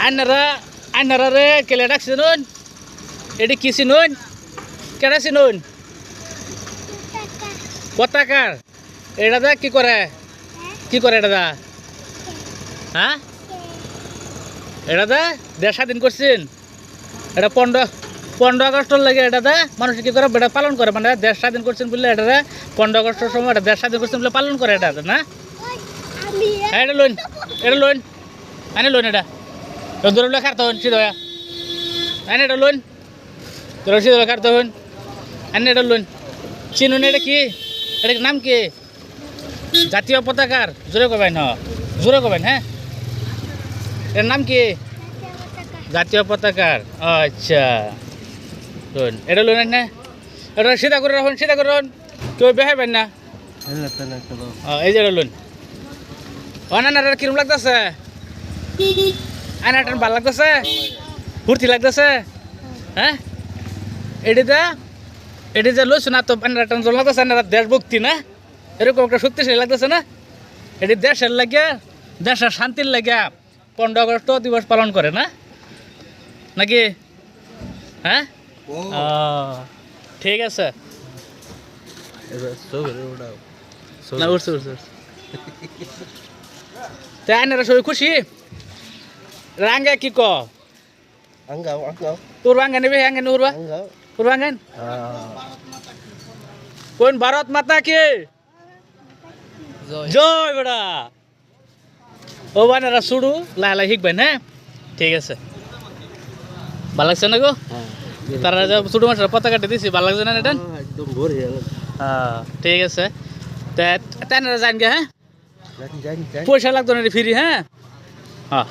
আইনারা আইনারা রে কেলে ডাকছিনুন এটি কি চিনুন কেডা চিনুন পতাকার এটা দা কি করে এটা দা হ্যাঁ এটা দা দেশ স্বাধীন করছেন এটা 15 আগস্টর লাগে এটা দা মানুষ কি করে এটা পালন করে মানে দেশ স্বাধীন করছেন বলে এটা 15 আগস্টের সময় এটা দেশ স্বাধীন করছেন বলে পালন করে এটা না এটা লোন আনে লোন এটা দূরে খারতে হন সিধা আনে এটা লোন তোর সিধা খারতে হন আনে এটা লোন চিনুন এটা কি এটা নাম কি জাতীয় পতাকার জোরে কবেন জোরে কবেন হ্যাঁ এর নাম কি জাতীয় পতাকার আচ্ছা লোন এটা লোন না এটা সিধা করে রাখুন কেউ বেহাইবেন না এই যে লোন অনানার কিরম লাগতেছে আনাটান ভাল লাগতেছে ফুর্তি লাগতেছে হ্যাঁ এটি যে লইছো না তো আনাটান জল লাগতেছে না দেশভক্তি না এরকম একটা শক্তিশালী লাগতেছে না এটি দেশের লাগে দেশের শান্তির লাগে 15 আগস্ট দিবস পালন করে না নাকি হ্যাঁ ঠিক আছে না উঠছে তাই আনারা সবাই খুশি রাঙ্গা কি ক উড়বাঙ্গা নেবে হ্যাঙ্গেন উড়বাঙ্গেন কোন ভারত মাতা কি জয় বেড়া ও বানারা শুরু লাহ শিখবেন হ্যাঁ ঠিক আছে ভাল লাগছে না গো তারা ছোটো মাছের পতাকাটা দিছি ভাল লাগছে না এটা হ্যাঁ ঠিক আছে তাই জান গে হ্যাঁ পয়সা লাগতো না ফ্রি হ্যাঁ হ্যাঁ